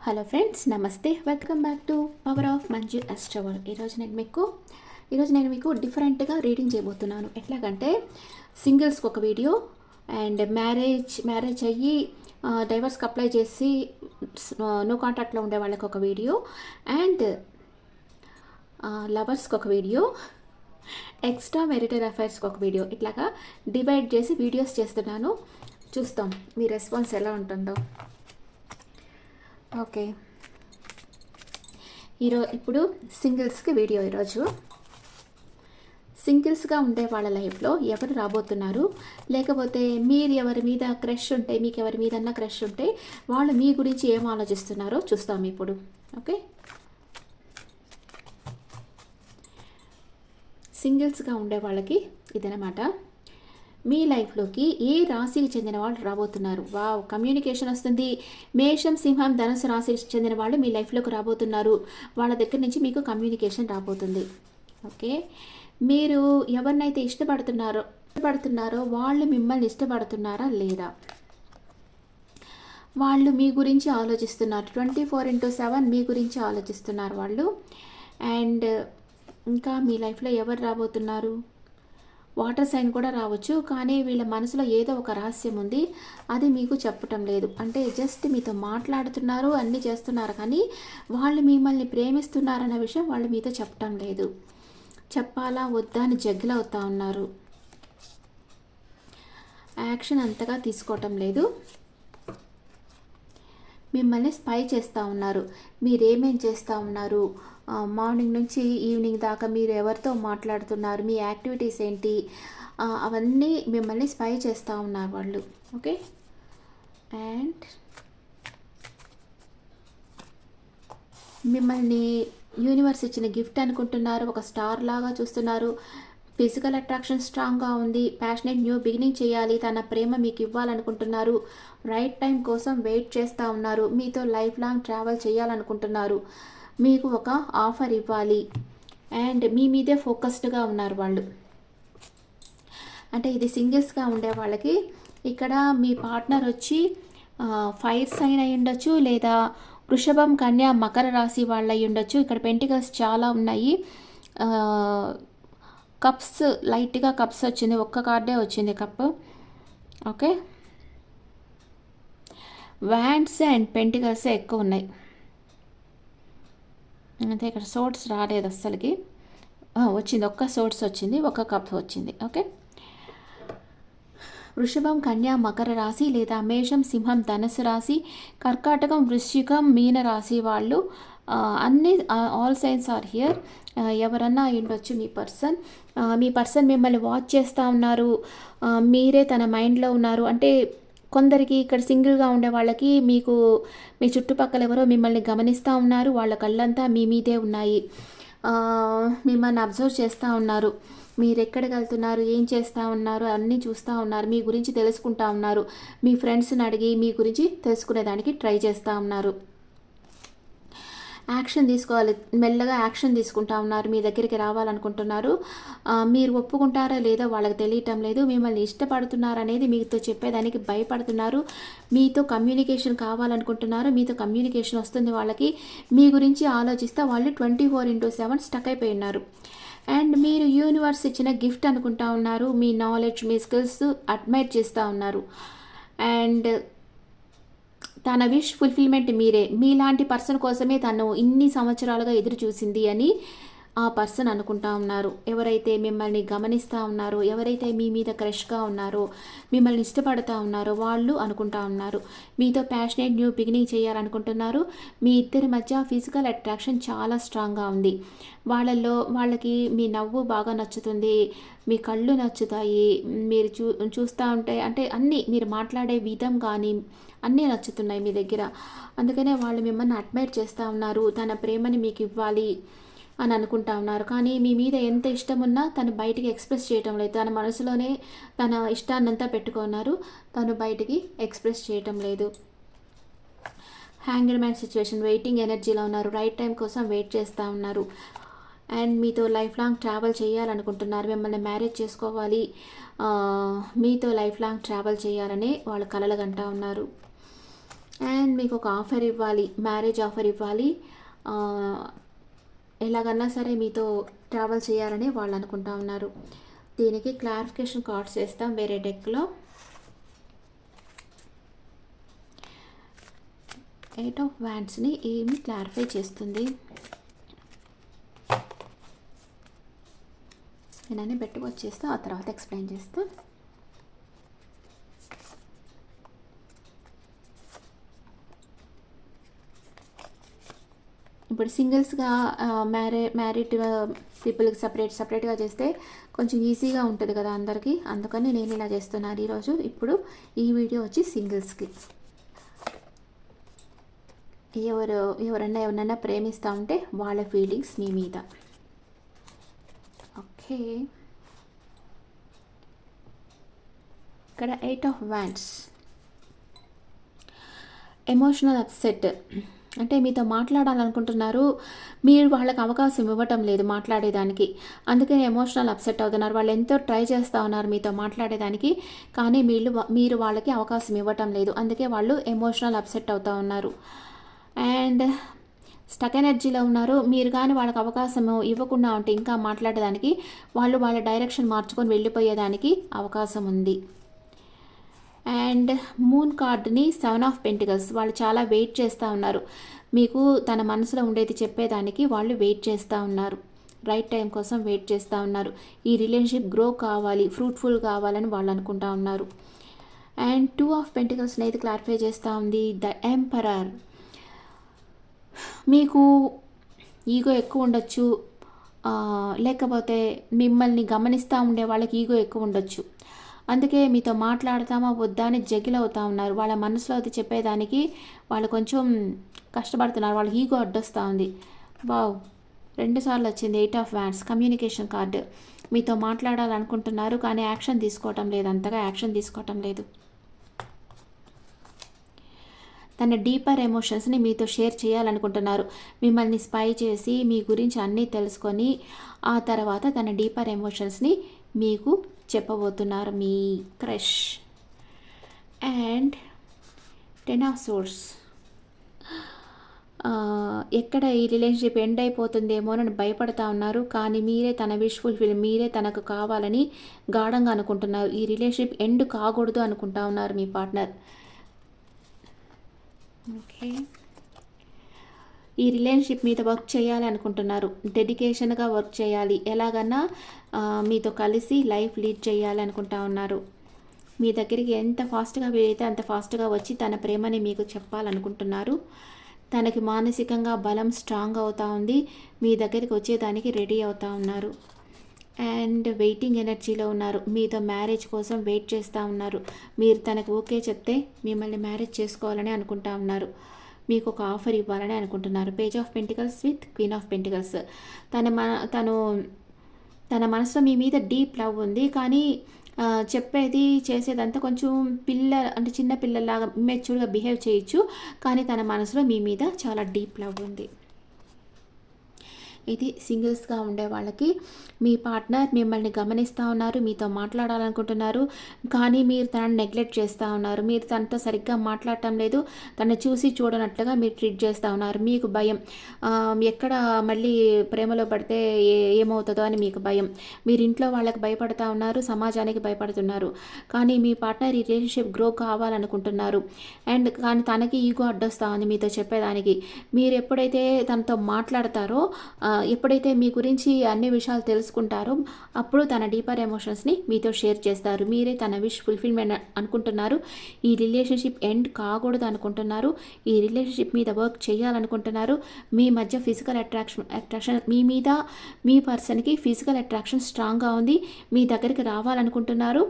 Hello friends, నమస్తే. Welcome back to power of Manju అస్ట్రవర్. ఈరోజు నేను మీకు డిఫరెంట్గా రీడింగ్ చేయబోతున్నాను. ఎట్లాగంటే సింగిల్స్కి ఒక వీడియో, అండ్ మ్యారేజ్ అయ్యి డైవర్స్కి అప్లై చేసి నో కాంటాక్ట్లో ఉండే వాళ్ళకి ఒక వీడియో, అండ్ లవర్స్కి ఒక వీడియో, ఎక్స్ట్రా మ్యారిటల్ అఫైర్స్కి ఒక వీడియో, ఇట్లాగా డివైడ్ చేసి వీడియోస్ చేస్తున్నాను. చూస్తాం మీ రెస్పాన్స్ ఎలా ఉంటుందో. ఓకే, ఇప్పుడు సింగిల్స్కి వీడియో. ఈరోజు సింగిల్స్గా ఉండే వాళ్ళ లైఫ్లో ఎవరు రాబోతున్నారు, లేకపోతే మీరు ఎవరి మీద క్రష్ ఉంటే, మీకు ఎవరి మీదన్నా క్రష్ ఉంటే వాళ్ళు మీ గురించి ఏం ఆలోచిస్తున్నారో చూస్తాం ఇప్పుడు. ఓకే, సింగిల్స్గా ఉండే వాళ్ళకి ఇదనమాట. మీ లైఫ్లోకి ఏ రాశికి చెందిన వాళ్ళు రాబోతున్నారు. వావ్, కమ్యూనికేషన్ వస్తుంది. మేషం, సింహం, ధనుసు రాశికి చెందిన వాళ్ళు మీ లైఫ్లోకి రాబోతున్నారు. వాళ్ళ దగ్గర నుంచి మీకు కమ్యూనికేషన్ రాబోతుంది. ఓకే, మీరు ఎవరినైతే ఇష్టపడుతున్నారో వాళ్ళు మిమ్మల్ని ఇష్టపడుతున్నారా లేదా, వాళ్ళు మీ గురించి ఆలోచిస్తున్నారు. 24/7 మీ గురించి ఆలోచిస్తున్నారు వాళ్ళు. అండ్ ఇంకా మీ లైఫ్లో ఎవరు రాబోతున్నారు, వాటర్ సైన్ కూడా రావచ్చు, కానీ వీళ్ళ మనసులో ఏదో ఒక రహస్యం ఉంది, అది మీకు చెప్పటం లేదు. అంటే జస్ట్ మీతో మాట్లాడుతున్నారు, అన్నీ చేస్తున్నారు, కానీ వాళ్ళు మిమ్మల్ని ప్రేమిస్తున్నారన్న విషయం వాళ్ళు మీతో చెప్పటం లేదు. చెప్పాలా వద్దా అని జగ్గులు అవుతా ఉన్నారు. యాక్షన్ అంతగా తీసుకోవటం లేదు. మిమ్మల్ని స్పై చేస్తూ ఉన్నారు. మీరేమేం చేస్తూ ఉన్నారు, మార్నింగ్ నుంచి ఈవినింగ్ దాకా మీరు ఎవరితో మాట్లాడుతున్నారు, మీ యాక్టివిటీస్ ఏంటి, అవన్నీ మిమ్మల్ని స్పై చేస్తూ ఉన్నారు వాళ్ళు. ఓకే, అండ్ మిమ్మల్ని యూనివర్స్ ఇచ్చిన గిఫ్ట్ అనుకుంటున్నారు, ఒక స్టార్ లాగా చూస్తున్నారు. ఫిజికల్ అట్రాక్షన్ స్ట్రాంగ్గా ఉంది. ప్యాషనేట్ న్యూ బిగినింగ్ చేయాలి, తన ప్రేమ మీకు ఇవ్వాలనుకుంటున్నారు. రైట్ టైం కోసం వెయిట్ చేస్తూ ఉన్నారు. మీతో లైఫ్ లాంగ్ ట్రావెల్ చేయాలనుకుంటున్నారు. మీకు ఒక ఆఫర్ ఇవ్వాలి, అండ్ మీ మీదే ఫోకస్డ్గా ఉన్నారు వాళ్ళు. అంటే ఇది సింగిల్స్గా ఉండే వాళ్ళకి. ఇక్కడ మీ పార్ట్నర్ వచ్చి ఫైర్ సైన్ అయి ఉండొచ్చు, లేదా వృషభం, కన్య, మకర రాశి వాళ్ళు అయి ఉండొచ్చు. ఇక్కడ పెంటికల్స్ చాలా ఉన్నాయి. కప్స్, లైట్గా కప్స్ వచ్చింది, ఒక్క కార్డే వచ్చింది cup. Okay, wands and pentacles ఎక్కువ ఉన్నాయి. అంటే ఇక్కడ సోర్ట్స్ రాలేదు అస్సలకి. వచ్చింది, ఒక్క సోర్ట్స్ వచ్చింది, ఒక్క కప్ వచ్చింది. ఓకే, వృషభం, కన్య, మకర రాశి, లేదా మేషం, సింహం, ధనుసు రాశి, కర్కాటకం, వృశ్చికం, మీన రాశి వాళ్ళు అన్ని ఆల్ సైన్స్ ఆర్ హియర్. ఎవరన్నా ఉండొచ్చు మీ పర్సన్ మిమ్మల్ని వాచ్ చేస్తూ ఉన్నారు, మీరే తన మైండ్లో ఉన్నారు. అంటే కొందరికి ఇక్కడ సింగిల్గా ఉండే వాళ్ళకి మీకు మీ చుట్టుపక్కల ఎవరో మిమ్మల్ని గమనిస్తూ ఉన్నారు, వాళ్ళ కళ్ళంతా మీ మీదే ఉన్నాయి, మిమ్మల్ని అబ్జర్వ్ చేస్తూ ఉన్నారు. మీరు ఎక్కడికి వెళ్తున్నారు, ఏం చేస్తూ ఉన్నారు అన్నీ చూస్తూ ఉన్నారు, మీ గురించి తెలుసుకుంటా ఉన్నారు. మీ ఫ్రెండ్స్ని అడిగి మీ గురించి తెలుసుకునేదానికి ట్రై చేస్తూ ఉన్నారు. యాక్షన్ తీసుకోవాలి, మెల్లగా యాక్షన్ తీసుకుంటా ఉన్నారు. మీ దగ్గరికి రావాలనుకుంటున్నారు. మీరు ఒప్పుకుంటారా లేదో వాళ్ళకి తెలియటం లేదు. మిమ్మల్ని ఇష్టపడుతున్నారు అనేది మీతో చెప్పేదానికి భయపడుతున్నారు. మీతో కమ్యూనికేషన్ కావాలనుకుంటున్నారు. మీతో కమ్యూనికేషన్ వస్తుంది వాళ్ళకి. మీ గురించి ఆలోచిస్తే వాళ్ళు 24/7 స్టక్ అయిపోయి ఉన్నారు. అండ్ మీరు యూనివర్స్ ఇచ్చిన గిఫ్ట్ అనుకుంటా ఉన్నారు. మీ నాలెడ్జ్, మీ స్కిల్స్ అడ్మైర్ చేస్తూ ఉన్నారు. అండ్ తన విష్ ఫుల్ఫిల్మెంట్ మీరే. మీలాంటి పర్సన్ కోసమే తను ఇన్ని సంవత్సరాలుగా ఎదురు చూసింది అని ఆ పర్సన్ అనుకుంటా ఉన్నారు. ఎవరైతే మిమ్మల్ని గమనిస్తూ ఉన్నారో, ఎవరైతే మీ మీద క్రష్గా ఉన్నారో, మిమ్మల్ని ఇష్టపడుతూ ఉన్నారో వాళ్ళు అనుకుంటా ఉన్నారు. మీతో ప్యాషనేట్ న్యూ బిగినింగ్ చేయాలనుకుంటున్నారు. మీ ఇద్దరి మధ్య ఫిజికల్ అట్రాక్షన్ చాలా స్ట్రాంగ్గా ఉంది. వాళ్ళకి మీ నవ్వు బాగా నచ్చుతుంది, మీ కళ్ళు నచ్చుతాయి, మీరు చూస్తూ ఉంటే అంటే అన్నీ మీరు మాట్లాడే విధం కానీ అన్నీ నచ్చుతున్నాయి మీ దగ్గర. అందుకనే వాళ్ళు మిమ్మల్ని అడ్మైర్ చేస్తూ ఉన్నారు. తన ప్రేమని మీకు ఇవ్వాలి అని అనుకుంటా ఉన్నారు. కానీ మీ మీద ఎంత ఇష్టం ఉన్నా తను బయటికి ఎక్స్ప్రెస్ చేయటం లేదు. తన మనసులోనే తన ఇష్టాన్నంతా పెట్టుకున్నారు, తను బయటికి ఎక్స్ప్రెస్ చేయటం లేదు. హ్యాంగర్ మ్యాన్ సిచ్యువేషన్, వెయిటింగ్ ఎనర్జీలో ఉన్నారు. రైట్ టైం కోసం వెయిట్ చేస్తూ ఉన్నారు. అండ్ మీతో లైఫ్ లాంగ్ ట్రావెల్ చేయాలనుకుంటున్నారు. మిమ్మల్ని మ్యారేజ్ చేసుకోవాలి, మీతో లైఫ్ లాంగ్ ట్రావెల్ చేయాలని వాళ్ళు కలలు కంటా ఉన్నారు. అండ్ మీకు ఒక ఆఫర్ ఇవ్వాలి, మ్యారేజ్ ఆఫర్ ఇవ్వాలి. ఆ, ఎలాగన్నా సరే మీతో ట్రావెల్ చేయాలని వాళ్ళు అనుకుంటా ఉన్నారు. దీనికి క్లారిఫికేషన్ కార్డ్స్ వేస్తాం వేరే డెక్లో. 8 ఆఫ్ వ్యాండ్స్ని ఏమి క్లారిఫై చేస్తుంది? నేనన్నీ పెట్టుకు వచ్చేస్తా, ఆ తర్వాత ఎక్స్ప్లెయిన్ చేస్తా. ఇప్పుడు సింగిల్స్గా మ్యారీడ్ పీపుల్కి సపరేట్గా చేస్తే కొంచెం ఈజీగా ఉంటుంది కదా అందరికీ, అందుకని నేను ఇలా చేస్తున్నాను ఈరోజు. ఇప్పుడు ఈ వీడియో వచ్చి సింగిల్స్కి. ఎవరన్నా ప్రేమిస్తూ ఉంటే వాళ్ళ ఫీలింగ్స్ మీ మీద. ఓకే, ఇక్కడ 8 ఆఫ్ వ్యాండ్స్. ఎమోషనల్ అప్సెట్ అంటే మీతో మాట్లాడాలనుకుంటున్నారు, మీరు వాళ్ళకి అవకాశం ఇవ్వటం లేదు మాట్లాడేదానికి, అందుకని ఎమోషనల్ అప్సెట్ అవుతున్నారు. వాళ్ళు ఎంతో ట్రై చేస్తూ ఉన్నారు మీతో మాట్లాడేదానికి, కానీ మీరు వాళ్ళకి అవకాశం ఇవ్వటం లేదు, అందుకే వాళ్ళు ఎమోషనల్ అప్సెట్ అవుతూ ఉన్నారు. అండ్ స్టక్ ఎనర్జీలో ఉన్నారు. మీరు కానీ వాళ్ళకి అవకాశం ఇవ్వకుండా ఉంటే ఇంకా మాట్లాడేదానికి వాళ్ళ డైరెక్షన్ మార్చుకొని వెళ్ళిపోయేదానికి అవకాశం ఉంది. అండ్ మూన్ కార్డ్ని 7 ఆఫ్ పెంటికల్స్. వాళ్ళు చాలా వెయిట్ చేస్తూ ఉన్నారు, మీకు తన మనసులో ఉండేది చెప్పేదానికి వాళ్ళు వెయిట్ చేస్తూ ఉన్నారు, రైట్ టైం కోసం వెయిట్ చేస్తూ ఉన్నారు. ఈ రిలేషన్షిప్ గ్రో కావాలి, ఫ్రూట్ఫుల్ కావాలని వాళ్ళు అనుకుంటా ఉన్నారు. అండ్ 2 ఆఫ్ పెంటికల్స్ని అయితే క్లారిఫై చేస్తూ ఉంది ద ఎంపరర్. మీకు ఈగో ఎక్కువ ఉండొచ్చు, లేకపోతే మిమ్మల్ని గమనిస్తూ ఉండే వాళ్ళకి ఈగో ఎక్కువ ఉండొచ్చు, అందుకే మీతో మాట్లాడతామా వద్దా అని జగిల్ అవుతూ ఉన్నారు. వాళ్ళ మనసులో అది చెప్పేదానికి వాళ్ళు కొంచెం కష్టపడుతున్నారు, వాళ్ళకి ఈగో అడ్డొస్తూ ఉంది. వావ్, 2 సార్లు వచ్చింది 8 ఆఫ్ వ్యాండ్స్. Communication card. మీతో మాట్లాడాలనుకుంటున్నారు కానీ యాక్షన్ తీసుకోవటం లేదు, అంతగా యాక్షన్ తీసుకోవటం లేదు. తన డీపర్ ఎమోషన్స్ని మీతో షేర్ చేయాలనుకుంటున్నారు, మిమ్మల్ని స్పై చేసి మీ గురించి అన్నీ తెలుసుకొని ఆ తర్వాత తన డీపర్ ఎమోషన్స్ని మీకు చెప్పబోతున్నారు మీ క్రష్. And 10 of swords. ఎక్కడ ఈ రిలేషన్షిప్ ఎండ్ అయిపోతుందేమోనని భయపడతా ఉన్నారు, కానీ మీరే తన విష్ ఫుల్ఫిల్, మీరే తనకు కావాలని గాఢంగా అనుకుంటున్నారు. ఈ రిలేషన్షిప్ ఎండ్ కాకూడదు అనుకుంటా ఉన్నారు మీ పార్ట్నర్. ఓకే, ఈ రిలేషన్షిప్ మీద వర్క్ చేయాలి అనుకుంటున్నారు, డెడికేషన్గా వర్క్ చేయాలి, ఎలాగన్నా మీతో కలిసి లైఫ్ లీడ్ చేయాలి అనుకుంటా ఉన్నారు. మీ దగ్గరికి ఎంత ఫాస్ట్గా వీలైతే అంత ఫాస్ట్గా వచ్చి తన ప్రేమని మీకు చెప్పాలనుకుంటున్నారు. తనకి మానసికంగా బలం స్ట్రాంగ్ అవుతూ ఉంది, మీ దగ్గరికి వచ్చేదానికి రెడీ అవుతూ ఉన్నారు. అండ్ వెయిటింగ్ ఎనర్జీలో ఉన్నారు, మీతో మ్యారేజ్ కోసం వెయిట్ చేస్తూ ఉన్నారు. మీరు తనకు ఓకే చెప్తే మిమ్మల్ని మ్యారేజ్ చేసుకోవాలని అనుకుంటా ఉన్నారు, మీకు ఒక ఆఫర్ ఇవ్వాలని అనుకుంటున్నారు. Page of pentacles with queen of pentacles. తన మనసులో మీ మీద డీప్ లవ్ ఉంది, కానీ చెప్పేది చేసేదంతా కొంచెం చిన్న పిల్లలాగా మెచ్యూర్గా బిహేవ్ చేయొచ్చు, కానీ తన మనసులో మీ మీద చాలా డీప్ లవ్ ఉంది. ఇది సింగిల్స్గా ఉండే వాళ్ళకి. మీ పార్ట్నర్ మిమ్మల్ని గమనిస్తూ ఉన్నారు, మీతో మాట్లాడాలనుకుంటున్నారు, కానీ మీరు తనని నెగ్లెక్ట్ చేస్తూ ఉన్నారు, మీరు తనతో సరిగ్గా మాట్లాడటం లేదు, తను చూసి చూడనట్లుగా మీరు ట్రీట్ చేస్తూ ఉన్నారు. మీకు భయం, ఎక్కడ మళ్ళీ ప్రేమలో పడితే ఏమవుతుందో అని మీకు భయం. మీరు ఇంట్లో వాళ్ళకి భయపడుతూ ఉన్నారు, సమాజానికి భయపడుతున్నారు, కానీ మీ పార్ట్నర్ ఈ రిలేషన్షిప్ గ్రో కావాలనుకుంటున్నారు. అండ్ కానీ తనకి ఈగో అడ్డొస్తూ ఉంది మీతో చెప్పేదానికి. మీరు ఎప్పుడైతే తనతో మాట్లాడతారో, ఎప్పుడైతే మీ గురించి అన్ని విషయాలు తెలుసుకుంటారో, అప్పుడు తన డీపర్ ఎమోషన్స్ని మీతో షేర్ చేస్తారు. మీరే తన విష్ ఫుల్ఫిల్మెంట్ అనుకుంటున్నారు, ఈ రిలేషన్షిప్ ఎండ్ కాకూడదు అనుకుంటున్నారు, ఈ రిలేషన్షిప్ మీద వర్క్ చేయాలనుకుంటున్నారు. మీ మధ్య ఫిజికల్ అట్రాక్షన్ మీ మీద మీ పర్సన్కి ఫిజికల్ అట్రాక్షన్ స్ట్రాంగ్గా ఉంది, మీ దగ్గరికి రావాలనుకుంటున్నారు.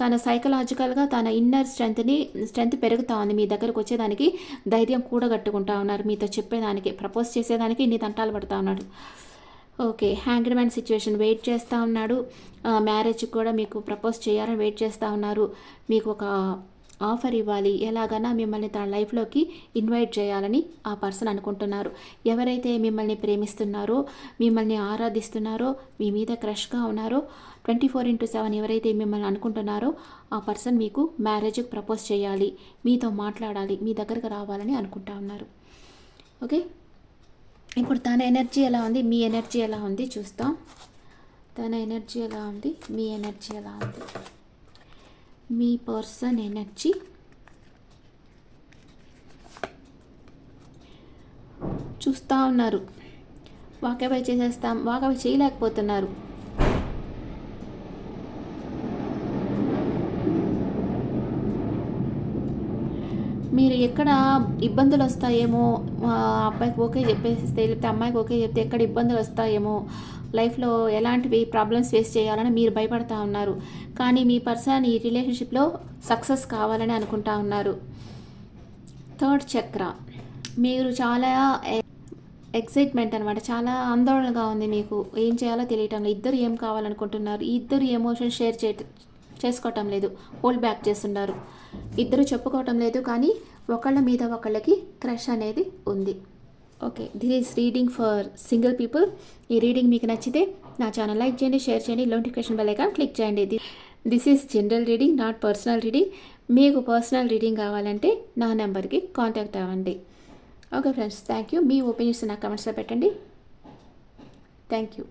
తన సైకలాజికల్గా తన ఇన్నర్ స్ట్రెంత్ పెరుగుతూ ఉంది, మీ దగ్గరకు వచ్చేదానికి ధైర్యం కూడగట్టుకుంటా ఉన్నారు, మీతో చెప్పేదానికి ప్రపోజ్ చేసేదానికి ఇన్ని తంటాలు పడుతూ ఉన్నాడు. Okay, hanged man situation. Wait చేస్తూ ఉన్నాడు, మ్యారేజ్కి కూడా మీకు ప్రపోజ్ చేయాలని వెయిట్ చేస్తూ ఉన్నారు, మీకు ఒక ఆఫర్ ఇవ్వాలి, ఎలాగైనా మిమ్మల్ని తన లైఫ్లోకి ఇన్వైట్ చేయాలని ఆ పర్సన్ అనుకుంటున్నారు. ఎవరైతే మిమ్మల్ని ప్రేమిస్తున్నారో, మిమ్మల్ని ఆరాధిస్తున్నారో, మీ మీద క్రష్గా ఉన్నారో, 24/7 ఎవరైతే మిమ్మల్ని అనుకుంటున్నారో ఆ పర్సన్ మీకు మ్యారేజ్కి ప్రపోజ్ చేయాలి, మీతో మాట్లాడాలి, మీ దగ్గరకు రావాలని అనుకుంటా ఉన్నారు. ఓకే, ఇప్పుడు తన ఎనర్జీ ఎలా ఉంది, మీ ఎనర్జీ ఎలా ఉంది చూస్తాం. తన ఎనర్జీ ఎలా ఉంది, మీ ఎనర్జీ ఎలా ఉంది. మీ పర్సన్ ఎనర్జీ, చూస్తూ ఉన్నారు. వాకవే చేయలేకపోతున్నారు. మీరు ఎక్కడ ఇబ్బందులు వస్తాయేమో, అబ్బాయికి ఓకే చెప్పేస్తే, లేకపోతే అమ్మాయికి ఓకే చెప్తే ఎక్కడ ఇబ్బందులు వస్తాయేమో, లైఫ్లో ఎలాంటివి ప్రాబ్లమ్స్ ఫేస్ చేయాలని మీరు భయపడతా ఉన్నారు. కానీ మీ పర్సన్ ఈ రిలేషన్షిప్లో సక్సెస్ కావాలని అనుకుంటా ఉన్నారు. థర్డ్ చక్ర, మీరు చాలా ఎక్సైట్మెంట్ అనమాట, చాలా ఆందోళనగా ఉంది మీకు. ఏం చేయాలో తెలియటం లేదు. ఇద్దరు ఏం కావాలనుకుంటున్నారు, ఇద్దరు ఎమోషన్ షేర్ చేసుకోవటం లేదు, హోల్డ్ బ్యాక్ చేస్తున్నారు. ఇద్దరు చెప్పుకోవటం లేదు, కానీ ఒకళ్ళ మీద ఒకళ్ళకి క్రష్ అనేది ఉంది. Okay, this is reading for single people. ఈ రీడింగ్ మీకు నచ్చితే నా ఛానల్ లైక్ చేయండి, షేర్ చేయండి, నోటిఫికేషన్ బెల్ ఐకాన్ క్లిక్ చేయండి. This is general reading, not personal reading. మీకు పర్సనల్ రీడింగ్ కావాలంటే నా నెంబర్కి కాంటాక్ట్ అవ్వండి. Okay friends, thank you. Me opinions నా కమెంట్స్లో పెట్టండి. Thank you.